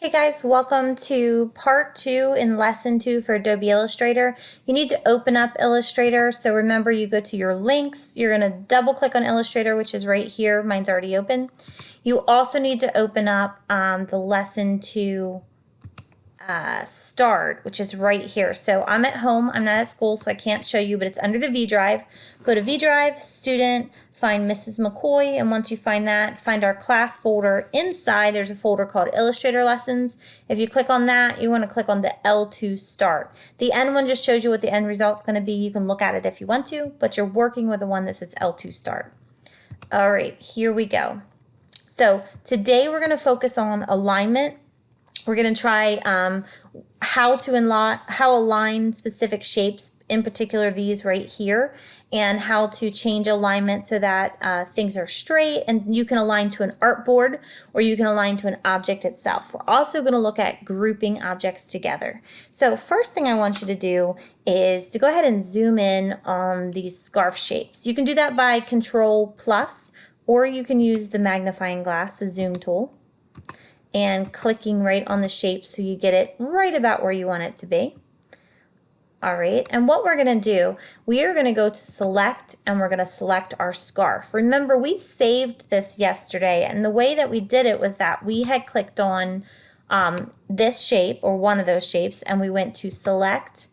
Hey guys, welcome to part 2 in lesson 2 for Adobe Illustrator. You need to open up Illustrator, so remember you go to your links, you're going to double click on Illustrator, which is right here, mine's already open. You also need to open up the lesson 2 start, which is right here. So I'm at home, I'm not at school, so I can't show you, but it's under the V drive. Go to V drive, student, find Mrs. McCoy, and once you find that, find our class folder. Inside, there's a folder called Illustrator Lessons. If you click on that, you want to click on the L2 start. The end one just shows you what the end result's going to be. You can look at it if you want to, but you're working with the one that says L2 start. All right, here we go. So today we're going to focus on alignment. We're going to try how align specific shapes, in particular these right here, and how to change alignment so that things are straight and you can align to an artboard or you can align to an object itself. We're also going to look at grouping objects together. So first thing I want you to do is to go ahead and zoom in on these scarf shapes. You can do that by Control plus, or you can use the magnifying glass, the zoom tool, and clicking right on the shape so you get it right about where you want it to be. All right, and what we're going to do, we are going to go to select and we're going to select our scarf. Remember, we saved this yesterday, and the way that we did it was that we had clicked on this shape or one of those shapes, and we went to select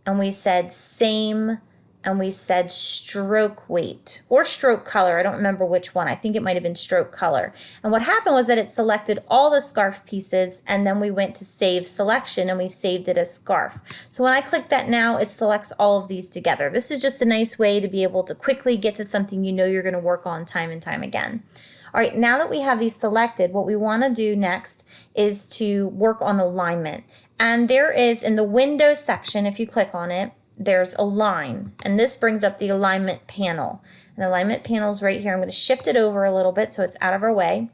and we said same, and we said stroke weight or stroke color. I don't remember which one. I think it might have been stroke color. And what happened was that it selected all the scarf pieces, and then we went to save selection and we saved it as scarf. So when I click that now, it selects all of these together. This is just a nice way to be able to quickly get to something you know you're going to work on time and time again. All right, now that we have these selected, what we want to do next is to work on alignment. And there is, in the Windows section, if you click on it, there's Align, and this brings up the alignment panel. And the alignment panel is right here. I'm going to shift it over a little bit so it's out of our way.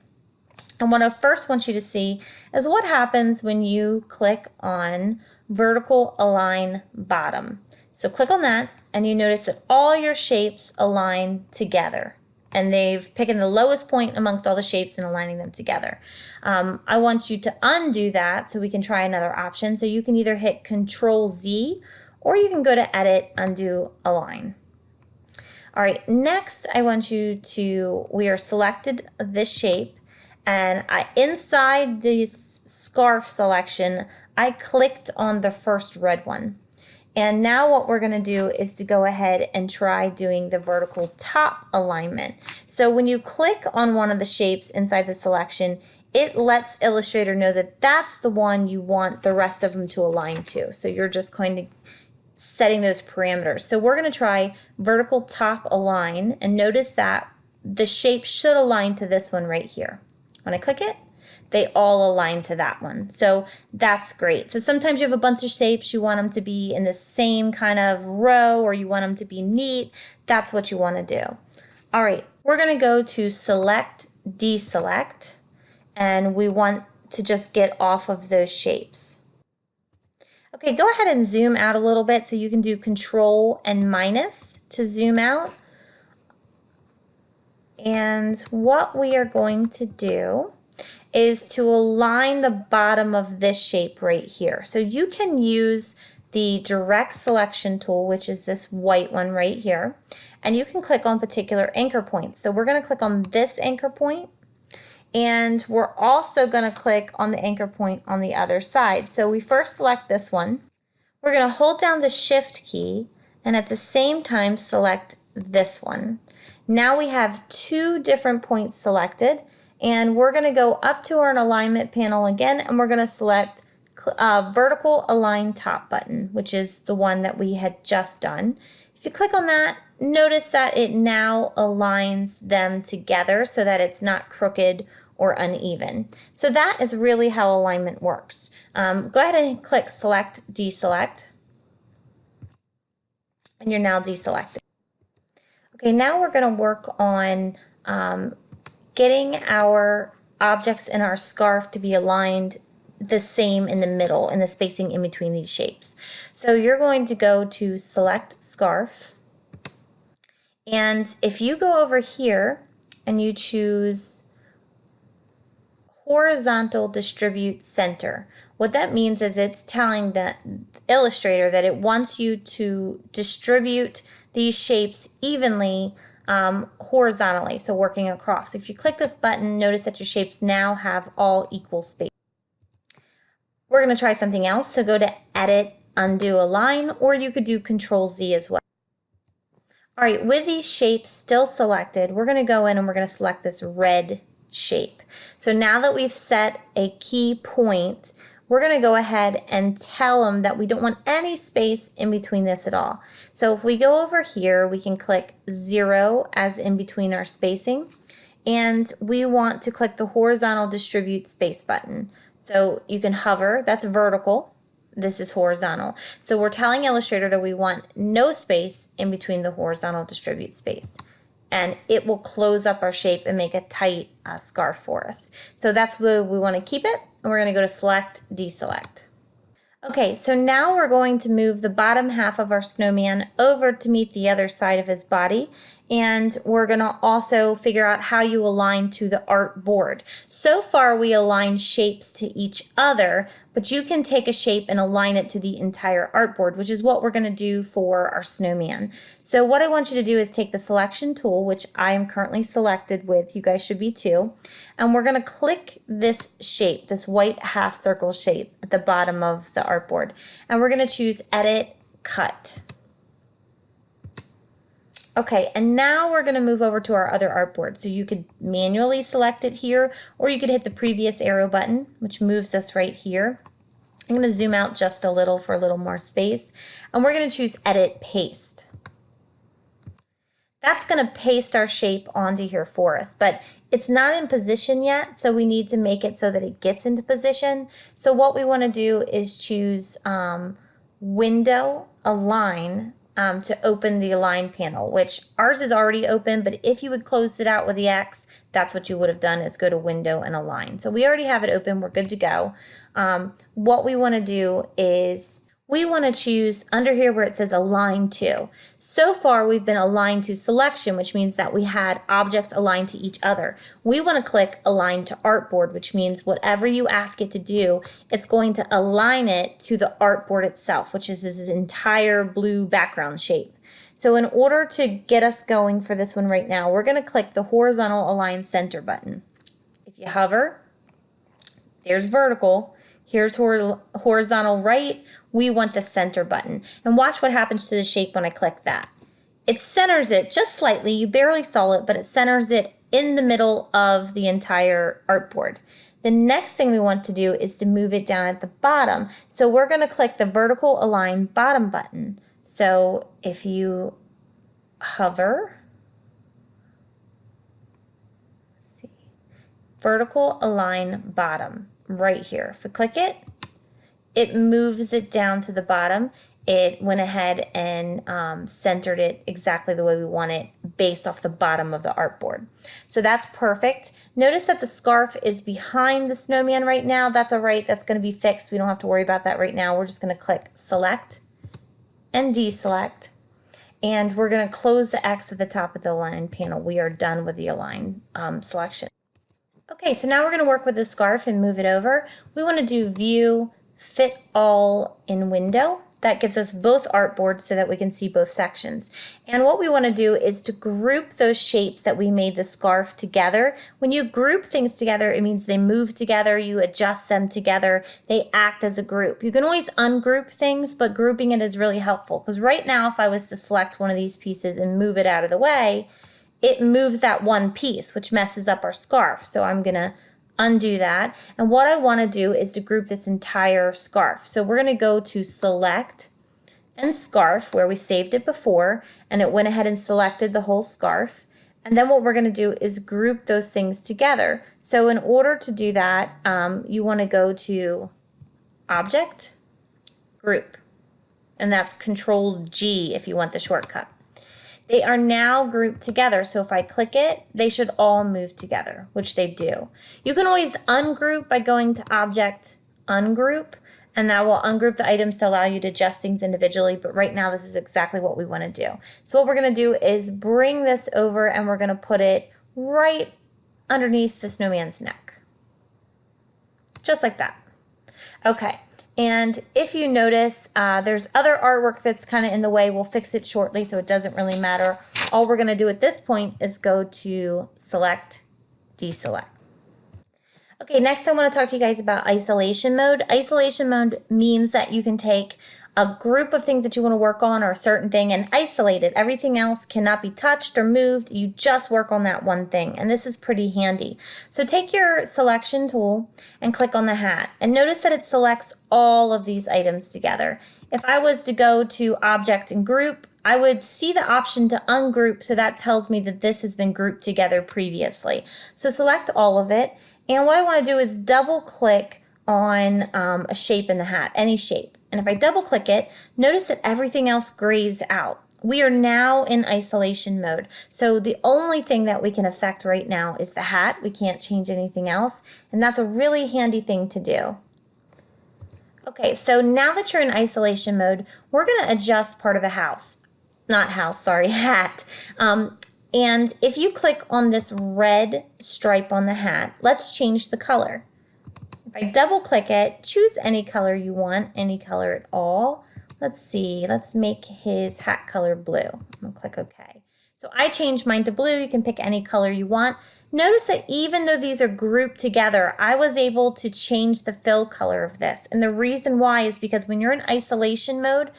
And what I first want you to see is what happens when you click on Vertical Align Bottom. So click on that, and you notice that all your shapes align together. And they've picked the lowest point amongst all the shapes and aligning them together. I want you to undo that so we can try another option. So you can either hit Control Z, or you can go to Edit, Undo, Align. All right, next I want you to, we are selected this shape, and inside this scarf selection, I clicked on the first red one. And now what we're gonna do is to go ahead and try doing the vertical top alignment. So when you click on one of the shapes inside the selection, it lets Illustrator know that that's the one you want the rest of them to align to. So you're just going to setting those parameters. So we're going to try vertical top align, and notice that the shape should align to this one right here. When I click it, they all align to that one. So that's great. So sometimes you have a bunch of shapes, you want them to be in the same kind of row, or you want them to be neat. That's what you want to do. All right, we're going to go to select, deselect, and we want to just get off of those shapes. Okay, go ahead and zoom out a little bit so you can do Control and minus to zoom out. And what we are going to do is to align the bottom of this shape right here. So you can use the direct selection tool, which is this white one right here, and you can click on particular anchor points. So we're going to click on this anchor point, and we're also going to click on the anchor point on the other side. So we first select this one. We're going to hold down the Shift key and at the same time select this one. Now we have two different points selected, and we're going to go up to our alignment panel again, and we're going to select Vertical Align Top button, which is the one that we had just done. If you click on that, notice that it now aligns them together so that it's not crooked or uneven. So that is really how alignment works. Go ahead and click Select, Deselect, and you're now deselected. Okay, now we're going to work on getting our objects in our scarf to be aligned the same in the middle, in the spacing in between these shapes. So you're going to go to Select Scarf, and if you go over here and you choose horizontal distribute center. What that means is it's telling the Illustrator that it wants you to distribute these shapes evenly horizontally, so working across. So if you click this button, notice that your shapes now have all equal space. We're going to try something else, so go to Edit, Undo Align, or you could do Control Z as well. All right, with these shapes still selected, we're going to go in and we're going to select this red shape. So now that we've set a key point, we're going to go ahead and tell them that we don't want any space in between this at all. So if we go over here, we can click 0 as in between our spacing, and we want to click the horizontal distribute space button. So you can hover, that's vertical, this is horizontal. So we're telling Illustrator that we want no space in between the horizontal distribute space. And it will close up our shape and make a tight scarf for us. So that's where we want to keep it, and we're going to go to Select, Deselect. Okay, so now we're going to move the bottom half of our snowman over to meet the other side of his body, and we're going to also figure out how you align to the artboard. So far we align shapes to each other, but you can take a shape and align it to the entire artboard, which is what we're going to do for our snowman. So what I want you to do is take the selection tool, which I am currently selected with, you guys should be too, and we're going to click this shape, this white half circle shape at the bottom of the artboard, and we're going to choose Edit, Cut. Okay, and now we're going to move over to our other artboard. So you could manually select it here, or you could hit the previous arrow button, which moves us right here. I'm going to zoom out just a little for a little more space, and we're going to choose Edit, Paste. That's going to paste our shape onto here for us, but it's not in position yet, so we need to make it so that it gets into position. So what we want to do is choose Window, Align, to open the Align panel, which ours is already open, but if you would close it out with the X, that's what you would have done, is go to Window and Align. So we already have it open, we're good to go. What we want to do is we want to choose under here where it says Align To. So far we've been aligned to selection, which means that we had objects aligned to each other. We want to click Align to Artboard, which means whatever you ask it to do, it's going to align it to the artboard itself, which is this entire blue background shape. So in order to get us going for this one right now, we're going to click the horizontal Align Center button. If you hover, there's vertical. Here's horizontal right. We want the center button. And watch what happens to the shape when I click that. It centers it just slightly. You barely saw it, but it centers it in the middle of the entire artboard. The next thing we want to do is to move it down at the bottom. So we're going to click the vertical align bottom button. So if you hover, let's see, vertical align bottom. Right here. If we click it, it moves it down to the bottom. It went ahead and centered it exactly the way we want it based off the bottom of the artboard. So that's perfect. Notice that the scarf is behind the snowman right now. That's all right. That's going to be fixed. We don't have to worry about that right now. We're just going to click Select and Deselect. And we're going to close the X at the top of the Align panel. We are done with the Align selection. Okay, so now we're going to work with the scarf and move it over. We want to do View, Fit All in Window. That gives us both artboards so that we can see both sections. And what we want to do is to group those shapes that we made the scarf together. When you group things together, it means they move together, you adjust them together, they act as a group. You can always ungroup things, but grouping it is really helpful. Because right now, if I was to select one of these pieces and move it out of the way, it moves that one piece, which messes up our scarf. So I'm going to undo that. And what I want to do is to group this entire scarf. So we're going to go to Select and Scarf, where we saved it before, and it went ahead and selected the whole scarf. And then what we're going to do is group those things together. So in order to do that, you want to go to Object, Group, and that's Control G if you want the shortcut. They are now grouped together, so if I click it, they should all move together, which they do. You can always ungroup by going to Object, Ungroup, and that will ungroup the items to allow you to adjust things individually, but right now this is exactly what we want to do. So what we're going to do is bring this over and we're going to put it right underneath the snowman's neck. just like that. Okay, and if you notice, there's other artwork that's kind of in the way. We'll fix it shortly, so it doesn't really matter. All we're going to do at this point is go to Select, Deselect. Okay, next I want to talk to you guys about isolation mode. Isolation mode means that you can take a group of things that you want to work on or a certain thing and isolate it. Everything else cannot be touched or moved. You just work on that one thing, and this is pretty handy. So take your selection tool and click on the hat, and notice that it selects all of these items together. If I was to go to Object and Group, I would see the option to ungroup, so that tells me that this has been grouped together previously. So select all of it, and what I want to do is double click on a shape in the hat, any shape. And if I double click it, notice that everything else grays out. We are now in isolation mode. So the only thing that we can affect right now is the hat. We can't change anything else. And that's a really handy thing to do. Okay, so now that you're in isolation mode, we're going to adjust part of the hat. And if you click on this red stripe on the hat, let's change the color. If I double click it, choose any color you want, any color at all. Let's see, let's make his hat color blue. I'm gonna click OK. So I changed mine to blue. You can pick any color you want. Notice that even though these are grouped together, I was able to change the fill color of this. And the reason why is because when you're in isolation mode,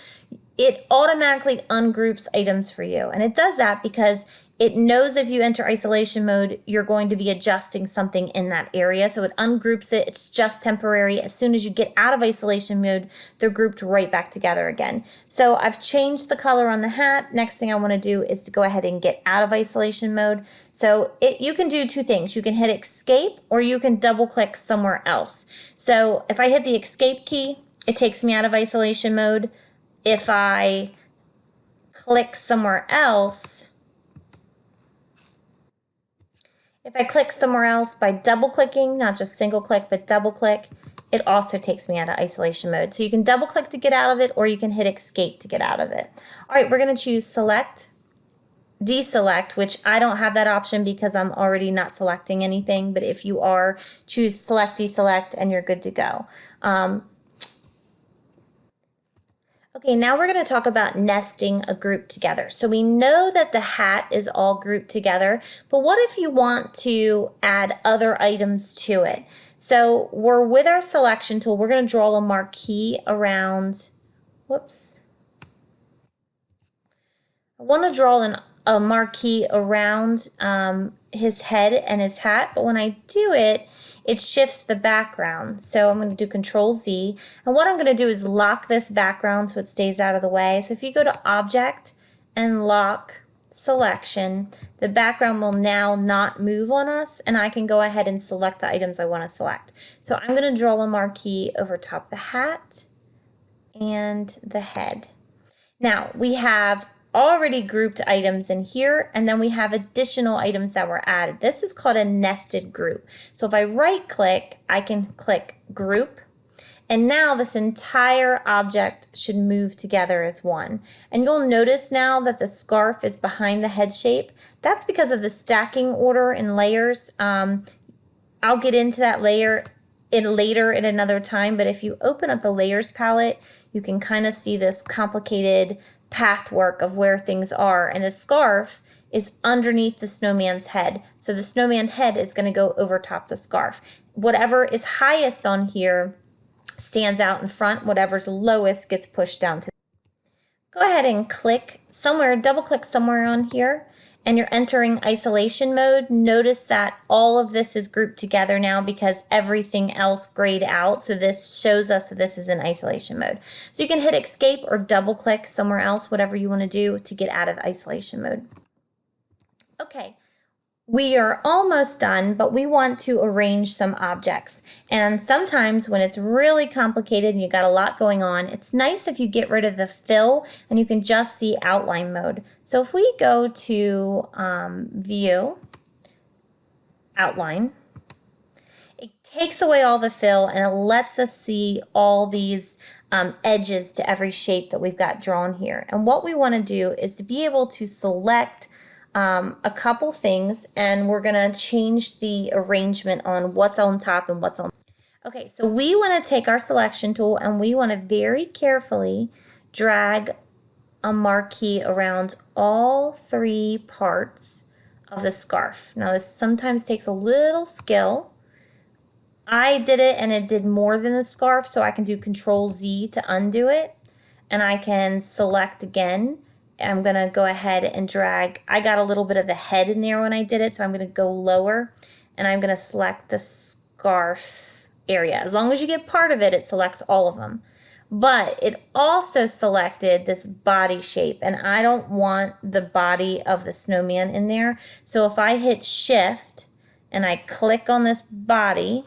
it automatically ungroups items for you. And it does that because it knows if you enter isolation mode, you're going to be adjusting something in that area. So it ungroups it. It's just temporary. As soon as you get out of isolation mode, they're grouped right back together again. So I've changed the color on the hat. Next thing I want to do is to go ahead and get out of isolation mode. So you can do two things. You can hit escape or you can double click somewhere else. So if I hit the escape key, it takes me out of isolation mode. If I click somewhere else, if I click somewhere else by double clicking, not just single click, but double click, it also takes me out of isolation mode. So you can double click to get out of it, or you can hit escape to get out of it. All right, we're going to choose Select, Deselect, which I don't have that option because I'm already not selecting anything. But if you are, choose Select, Deselect, and you're good to go. Okay, now we're going to talk about nesting a group together. So we know that the hat is all grouped together, but what if you want to add other items to it? So we're with our selection tool. We're going to draw a marquee around, whoops. I want to draw a marquee around his head and his hat, but when I do it, it shifts the background. So I'm going to do Control Z. And what I'm going to do is lock this background so it stays out of the way. So if you go to Object and Lock Selection, the background will now not move on us, and I can go ahead and select the items I want to select. So I'm going to draw a marquee over top the hat and the head. Now we have already grouped items in here, and then we have additional items that were added. This is called a nested group. So if I right click, I can click Group, and now this entire object should move together as one. And you'll notice now that the scarf is behind the head shape. That's because of the stacking order in layers. I'll get into that later in another time, but if you open up the layers palette, you can kind of see this complicated pathwork of where things are, and the scarf is underneath the snowman's head. So the snowman head is going to go over top the scarf. Whatever is highest on here stands out in front. Whatever's lowest gets pushed down to. Go ahead and click somewhere, double click somewhere on here, and you're entering isolation mode. Notice that all of this is grouped together now because everything else grayed out. So this shows us that this is in isolation mode. So you can hit escape or double click somewhere else, whatever you want to do to get out of isolation mode. Okay, we are almost done, but we want to arrange some objects. And sometimes when it's really complicated and you got a lot going on, it's nice if you get rid of the fill and you can just see outline mode. So if we go to View, Outline, it takes away all the fill and it lets us see all these edges to every shape that we've got drawn here. And what we want to do is to be able to select a couple things, and we're going to change the arrangement on what's on top and what's on. Okay, so we want to take our selection tool and we want to very carefully drag a marquee around all 3 parts of the scarf. Now this sometimes takes a little skill. I did it and it did more than the scarf, so I can do Control Z to undo it, and I can select again. I'm gonna go ahead and drag. I got a little bit of the head in there when I did it, so I'm gonna go lower and I'm gonna select the scarf area. As long as you get part of it, it selects all of them. But it also selected this body shape, and I don't want the body of the snowman in there. So if I hit Shift and I click on this body,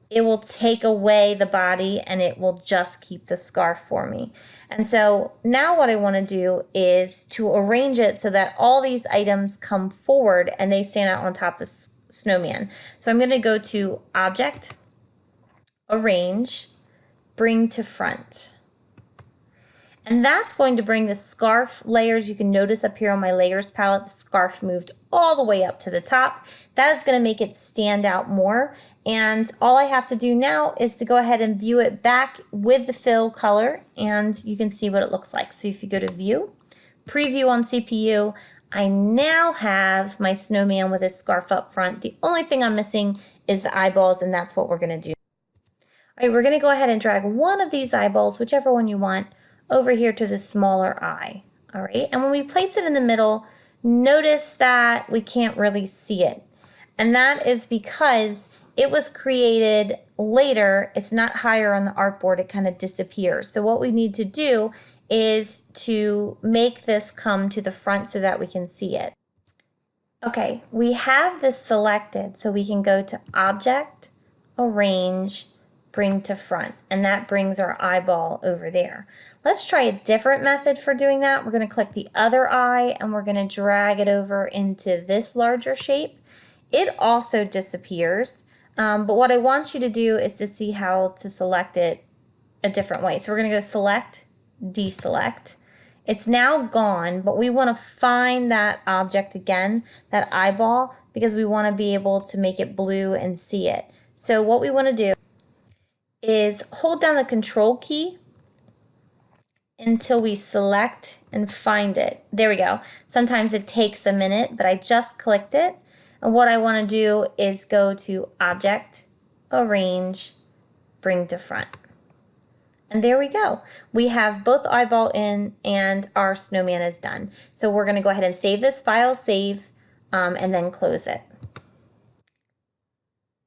it will take away the body and it will just keep the scarf for me. And so now what I want to do is to arrange it so that all these items come forward and they stand out on top of the snowman. So I'm going to go to Object, Arrange, Bring to Front. And that's going to bring the scarf layers. You can notice up here on my layers palette, the scarf moved all the way up to the top. That is going to make it stand out more. And all I have to do now is to go ahead and view it back with the fill color, and you can see what it looks like. So if you go to View, Preview on CPU, I now have my snowman with his scarf up front. The only thing I'm missing is the eyeballs, and that's what we're going to do. All right, we're going to go ahead and drag one of these eyeballs, whichever one you want, over here to the smaller eye. All right, and when we place it in the middle, notice that we can't really see it. And that is because it was created later. It's not higher on the artboard. It kind of disappears. So what we need to do is to make this come to the front so that we can see it. Okay, we have this selected, so we can go to Object, Arrange, Bring to Front, and that brings our eyeball over there. Let's try a different method for doing that. We're going to click the other eye and we're going to drag it over into this larger shape. It also disappears, but what I want you to do is to see how to select it a different way. So we're going to go Select, Deselect. It's now gone, but we want to find that object again, that eyeball, because we want to be able to make it blue and see it. So what we want to do is hold down the Control key until we select and find it. There we go. Sometimes it takes a minute, but I just clicked it. And what I want to do is go to Object, Arrange, Bring to Front. And there we go. We have both eyeball in and our snowman is done. So we're going to go ahead and save this file, and then close it.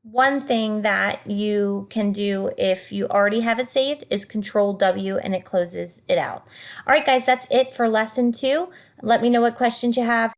One thing that you can do if you already have it saved is Control W and it closes it out. All right, guys, that's it for lesson 2. Let me know what questions you have.